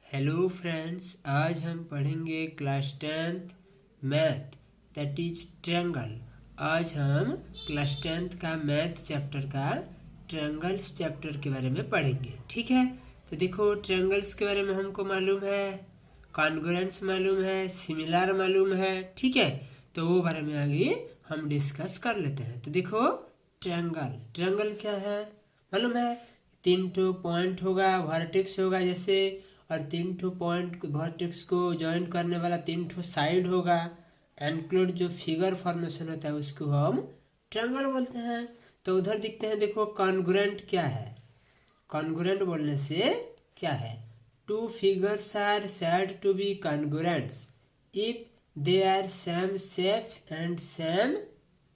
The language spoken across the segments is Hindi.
हेलो फ्रेंड्स, आज हम पढ़ेंगे class 10th math that is triangle. आज हम क्लास 10th का मैथ चैप्टर का ट्रायंगल्स चैप्टर के बारे में पढ़ेंगे। ठीक है, तो देखो ट्रायंगल्स के बारे में हमको मालूम है, कॉन्ग्रुएंट्स मालूम है, सिमिलर मालूम है। ठीक है, तो वो बारे में आगे हम डिस्कस कर लेते हैं। तो देखो ट्रायंगल, ट्रायंगल क्या है मालूम है? 3 पॉइंट होगा, वर्टेक्स होगा जैसे, और 3 पॉइंट वर्टेक्स को ज्वाइन करने वाला 3 साइड होगा। एनक्लोड जो फिगर फॉर्मेशन होता है उसको हम ट्रायंगल बोलते हैं। तो उधर दिखते हैं, देखो कॉन्ग्रुएंट क्या है। कॉन्ग्रुएंट बोलने से क्या है? 2 figures are said to be congruents if they are same shape and same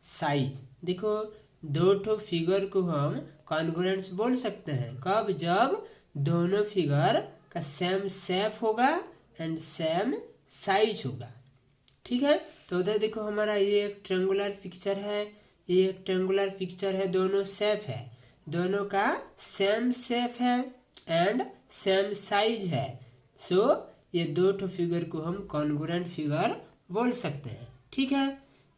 size. देखो 2 फिगर को हम कॉन्ग्रुएंट्स बोल सकते हैं कब? जब दोनों फिगर का सेम शेप होगा एंड सेम साइज होगा। ठीक है, तो उधर देखो हमारा ये एक ट्रायंगुलर पिक्चर है, ये एक ट्रायंगुलर पिक्चर है, दोनों शेप है, दोनों का सेम शेप है एंड सेम साइज है। सो ये 2 फिगर को हम कॉन्ग्रुएंट फिगर बोल सकते हैं। ठीक है,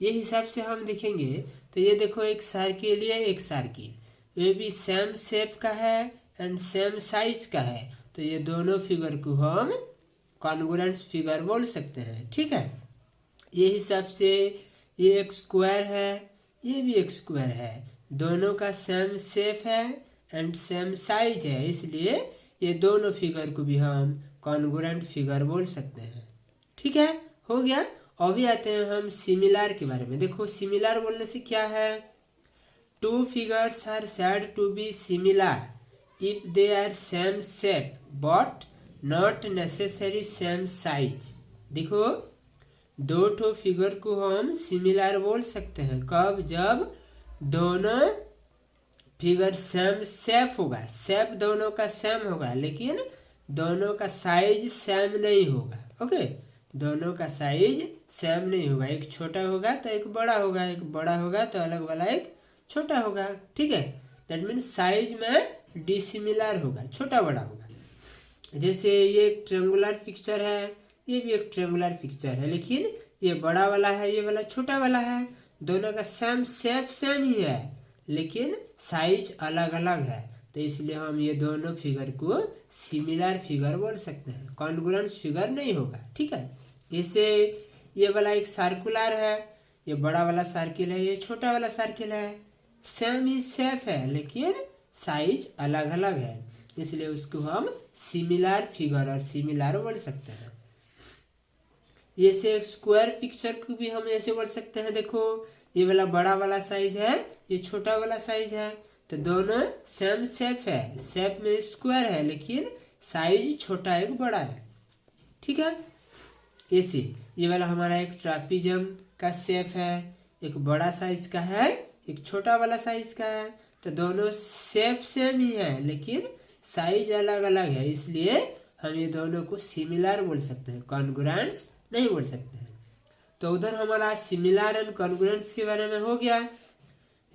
ये हिसाब से हम देखेंगे तो ये देखो एक सर्किल, ये एक सर्किल, ये भी सेम शेप का है एंड सेम साइज का है, तो ये दोनों फिगर को हम कॉन्ग्रुएंट फिगर बोल सकते हैं। ठीक है, ये हिसाब से ये एक स्क्वायर है, ये भी एक स्क्वायर है, दोनों का सेम शेप है एंड सेम साइज है, इसलिए ये दोनों फिगर को भी हम कॉन्ग्रुएंट फिगर बोल सकते हैं। ठीक है, हो गया। अभी आते हैं हम सिमिलर के बारे में। देखो सिमिलर बोलने से क्या है? 2 figures are said to be similar if they are same shape but not necessary same size। देखो 2 फिगर को हम सिमिलर बोल सकते हैं कब? जब दोनों फिगर सेम शेप होगा, शेप दोनों का सेम होगा लेकिन दोनों का साइज सेम नहीं होगा। ओके, दोनों का साइज सेम नहीं होगा, एक छोटा होगा तो एक बड़ा होगा, एक बड़ा होगा तो अलग वाला एक छोटा होगा। ठीक है, दैट मीन्स साइज में डिसिमिलर होगा, छोटा बड़ा होगा। जैसे ये एक ट्रायंगुलर पिक्चर है, ये भी एक ट्रायंगुलर पिक्चर है, लेकिन ये बड़ा वाला है, ये वाला छोटा वाला है, दोनों का सेम शेप सेम ही है लेकिन साइज अलग अलग है, तो इसलिए हम ये दोनों फिगर को सिमिलर फिगर बोल सकते हैं, कॉन्ग्रुएंट फिगर नहीं होगा। ठीक है, जैसे ये वाला एक सर्कुलर है, ये बड़ा वाला सर्किल है, ये छोटा वाला सर्किल है, सेम ही शेप है लेकिन साइज अलग अलग है, इसलिए उसको हम सिमिलर फिगर और सिमिलर बोल सकते हैं। जैसे एक स्क्वायर पिक्चर को भी हम ऐसे बोल सकते हैं। देखो ये वाला बड़ा वाला साइज है, ये छोटा वाला साइज है, तो दोनों सेम शेप है, शेप में स्क्वायर है लेकिन साइज छोटा एक बड़ा है। ठीक है, ऐसे ये वाला हमारा एक ट्राफिजम का शेप है, एक बड़ा साइज का है, एक छोटा वाला साइज का है, तो दोनों शेप सेम ही है लेकिन साइज अलग अलग है, इसलिए हम ये दोनों को सिमिलर बोल सकते हैं, कॉन्ग्रुएंट्स नहीं बोल सकते हैं। तो उधर हमारा सिमिलर एंड कॉन्ग्रुएंट्स के बारे में हो गया।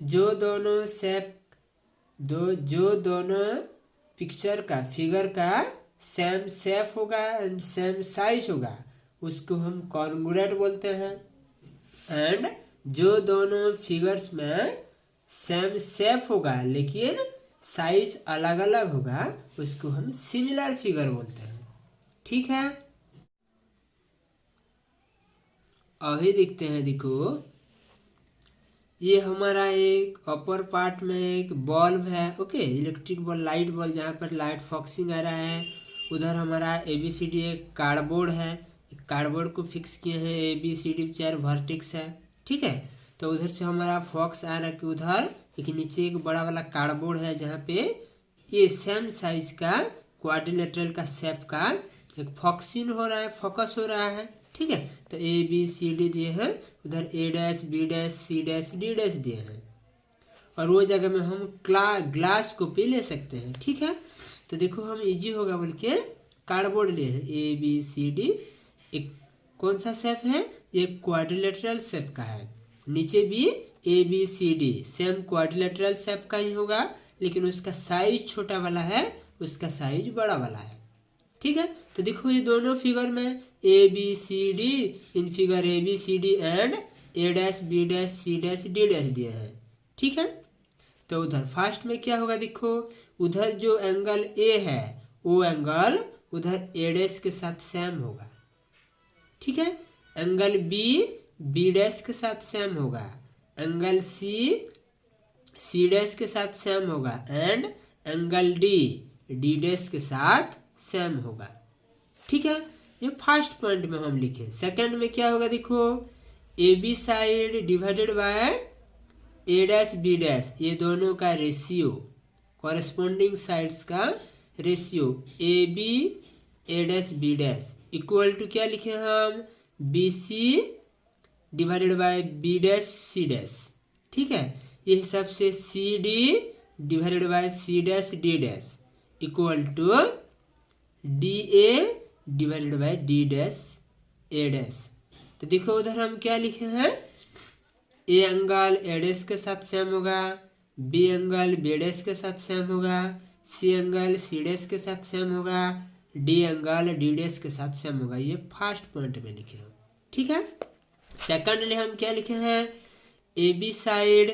जो दोनों शेप जो दोनों पिक्चर का फिगर का सेम शेप होगा एंड सेम साइज होगा उसको हम कॉन्ग्रुएंट बोलते हैं। एंड जो दोनों फिगर्स में सेम शेप होगा लेकिन साइज अलग अलग होगा उसको हम सिमिलर फिगर बोलते हैं। ठीक है, अभी देखते हैं। देखो ये हमारा एक अपर पार्ट में एक बल्ब है, okay, electric bulb, light bulb, जहाँ पर लाइट फोकसिंग आ रहा है। उधर हमारा ABCD एक कार्डबोर्ड है, कार्डबोर्ड को फिक्स किए हैं, ABCD 4 वर्टेक्स है। ठीक है, तो उधर से हमारा फोकस आ रहा है कि उधर एक नीचे एक बड़ा वाला कार्डबोर्ड है जहाँ पे ये सेम साइज का क्वाड्रिलेटरल का शेप का एक फोकसिंग हो रहा है, फोकस हो रहा है। ठीक है, तो ABCD दिए हैं, उधर A' B' C' D' दिए हैं, और वो जगह में हम ग्लास कॉपी ले सकते हैं। ठीक है, तो देखो हम इजी होगा बोल के कार्डबोर्ड लिए हैं। ABCD एक कौन सा शेप है? ये क्वाड्रिलेटरल शेप का है, नीचे भी ABCD सेम क्वाड्रिलेटरल शेप का ही होगा लेकिन उसका साइज छोटा वाला है, उसका साइज बड़ा वाला है। ठीक है। तो देखो ये दोनों फिगर में ए बी सी डी, इन figure A B C D and A dash B dash C dash D dash दिए हैं। ठीक है। तो उधर फर्स्ट में क्या होगा, देखो उधर जो एंगल ए है वो एंगल उधर ए डैश के साथ सेम होगा। ठीक है। एंगल बी बी डैश के साथ सेम होगा, एंगल सी सी डैश के साथ सेम होगा and angle D D dash के साथ सेम होगा। ठीक है। ये फर्स्ट पॉइंट में हम लिखे। सेकंड में क्या होगा, देखो A B side divided by A dash B dash, ये दोनों का रेशियो, कॉरेस्पॉन्डिंग साइड्स का ratio A B A dash B dash equal to क्या लिखे हम, B C divided by B dash C dash. ठीक है। ये हिसाब से C D divided by C dash D dash equal to D A divided by D dash A dash. तो देखो उधर हम क्या लिखे हैं, ए एंगल ए डैश के साथ सेम होगा, बी एंगल बी डैश के साथ सेम होगा, सी एंगल सी डैश के साथ सेम होगा, डी एंगल डी डैश के साथ सेम होगा। ये फर्स्ट पॉइंट में लिखे हैं। ठीक है। सेकंड में हम क्या लिखे हैं, A B side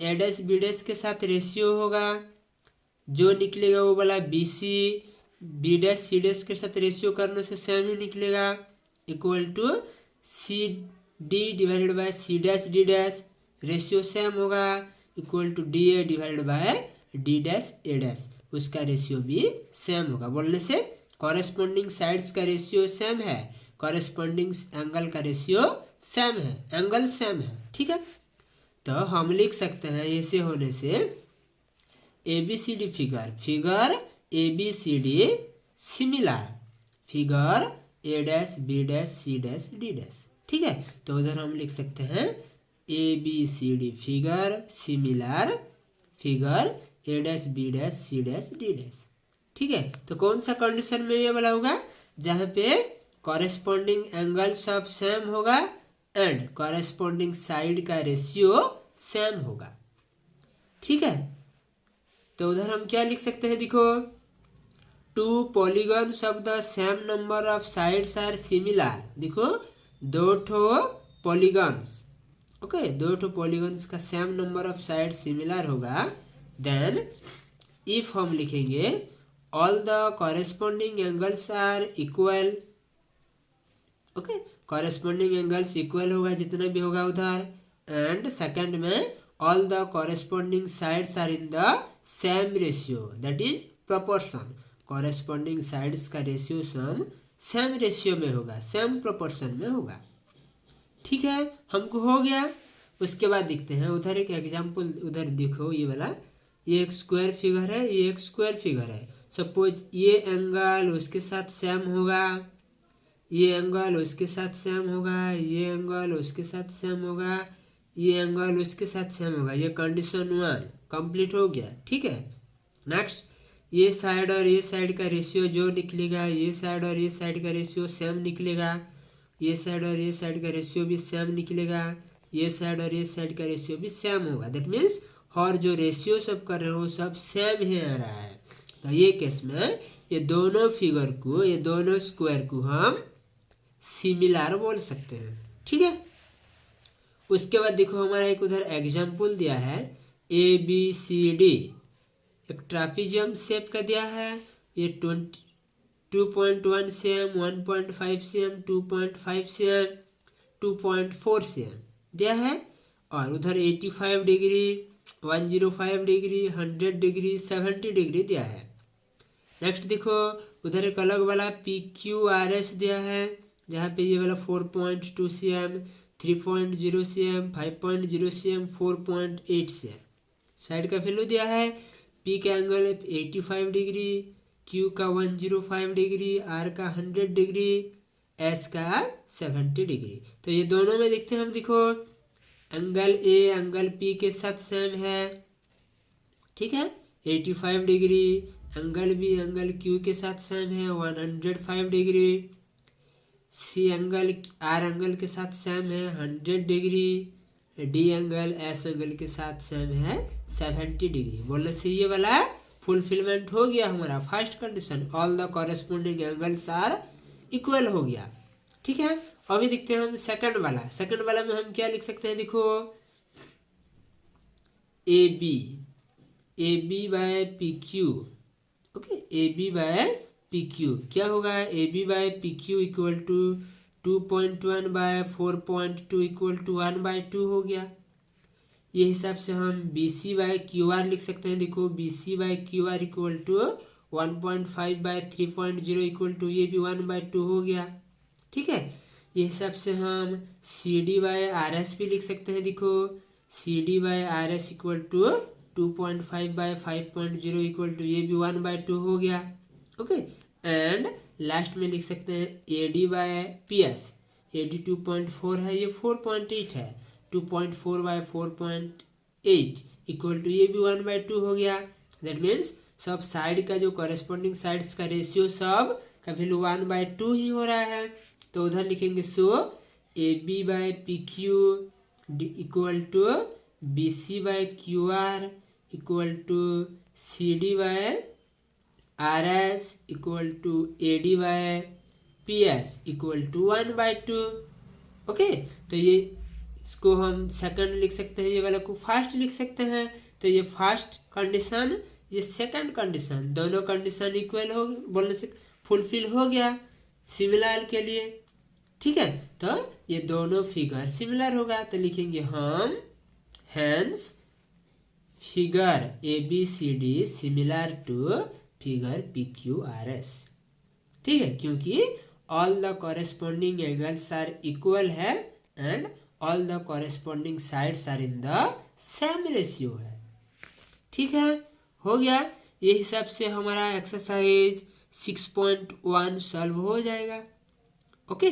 A dash B dash के साथ रेशियो होगा, जो निकलेगा वो वाला B C B dash C dash के साथ रेशियो करने से सेम ही निकलेगा, equal to C D divided by C dash D dash, ratio same होगा, equal to D A divided by D dash A dash, उसका रेशियो भी सेम होगा। बोलने से कॉरेस्पॉन्डिंग साइड्स का रेशियो सेम है, कॉरेस्पॉन्डिंग एंगल का रेशियो सेम है, एंगल सेम है। ठीक है। तो हम लिख सकते हैं ऐसे होने से A B C D figure A B C D similar figure A dash B dash C dash D dash. ठीक है। तो उधर हम लिख सकते हैं A B C D figure similar figure A dash B dash C dash D dash. ठीक है। तो कौन सा कंडीशन में ये वाला होगा, जहाँ पे कॉरेस्पॉन्डिंग एंगल सब सेम होगा एंड कॉरेस्पॉन्डिंग साइड का रेशियो सेम होगा। ठीक है। तो उधर हम क्या लिख सकते हैं, देखो two polygons of the same number of sides are similar. देखो दो ठो पॉलीगॉन्स, ओके, दो ठो पॉलीगॉन्स का same number of side similar होगा, देन इफ हम लिखेंगे all the corresponding angles are equal, okay, corresponding angles equal होगा जितना भी होगा उधर, एंड सेकंड में all the corresponding sides are in the same ratio, that is proportion, corresponding sides का रेशियो सम सेम रेशियो में होगा, सेम प्रोपोर्शन में होगा। ठीक है। हमको हो गया। उसके बाद देखते हैं उधर एक एग्जाम्पल, उधर देखो ये वाला, ये एक स्क्वायर फिगर है, ये एक स्क्वायर फिगर है। सपोज ये एंगल उसके साथ सेम होगा, ये एंगल उसके साथ सेम होगा, ये एंगल उसके साथ सेम होगा, ये एंगल उसके साथ सेम होगा। ये कंडीशन 1 कंप्लीट हो गया। ठीक है। नेक्स्ट ये साइड और ये साइड का रेशियो जो निकलेगा, ये साइड और ये साइड का रेशियो सेम निकलेगा, ये साइड और ये साइड का रेशियो भी सेम निकलेगा, ये साइड और ये साइड का रेशियो भी सेम होगा। दैट मीन्स और जो रेशियो सब कर रहे हो सब सेम ही आ रहा है। तो ये केस में ये दोनों फिगर को, ये दोनों स्क्वायर को हम सिमिलर बोल सकते हैं। ठीक है। उसके बाद देखो हमारा एक उधर एग्जाम्पल दिया है, ए बी सी डी एक ट्राफिजियम शेप का दिया है। ये 2.1 cm, 1.5 cm, 2.5 cm, 2.4 cm दिया है, और उधर 85 डिग्री, 105 डिग्री, 100 डिग्री, 70 डिग्री दिया है। नेक्स्ट देखो उधर एक अलग वाला PQRS दिया है, जहाँ पे ये वाला 4.2 cm, 3.0 cm, 5.0 cm, 4.8 cm side का वैल्यू दिया है। P का एंगल 85 डिग्री, Q का 105 डिग्री, R का 100 डिग्री, S का 70 डिग्री। तो ये दोनों में देखते हैं हम, देखो एंगल A एंगल P के साथ सेम है। ठीक है। 85 degree, angle B angle Q के साथ सेम है 105 degree, C angle R angle के साथ सेम है 100 degree, D angle S angle के साथ सेम है 70 डिग्री। बोलने से ये वाला फुलफिलमेंट हो गया हमारा first condition, all the corresponding angles are equal हो गया। ठीक है, अभी देखते हैं हम सेकंड वाला। सेकंड वाला में हम क्या लिख सकते हैं, देखो A B by P Q. Okay, A B by P Q क्या होगा, A B by P Q equal to 2.1 by 4.2 equal to 1/2 हो गया। ये हिसाब से हम B C by Q R लिख सकते हैं। देखो B C by Q R equal to 1.5 by 3.0 equal to, ये भी 1/2 हो गया। ठीक है, ये हिसाब से हम C D by R S भी लिख सकते हैं। देखो C D by R S equal to 2.5 by 5.0 equal to, ये भी 1/2 हो गया। ओके, एंड लास्ट में लिख सकते हैं ए D by P S. A D 2.4 है, ये 4.8 है, 2.4 बाय 4.8 इक्वल टू, ये भी 1/2 हो गया। दैट मीन्स सब साइड का जो कॉरेस्पॉन्डिंग साइड्स का रेशियो सब का वैल्यू 1/2 ही हो रहा है। तो उधर लिखेंगे so A B by P Q equal to B C by Q R equal to C D by R S equal to A D by P S equal to 1/2। Okay, तो ये इसको हम सेकंड लिख सकते हैं, ये वाला को फर्स्ट लिख सकते हैं। तो ये फर्स्ट कंडीशन, ये सेकंड कंडीशन, दोनों कंडीशन इक्वल हो बोलने से फुलफिल हो गया सिमिलर के लिए। ठीक है, तो ये दोनों फिगर सिमिलर होगा, तो लिखेंगे हम hence figure A B C D similar to figure P Q R S. ठीक है, क्योंकि all the corresponding angles are equal है and all the corresponding sides are in the same ratio है। ठीक है, हो गया। ये हिसाब से हमारा एक्सरसाइज 6.1 सॉल्व हो जाएगा। ओके।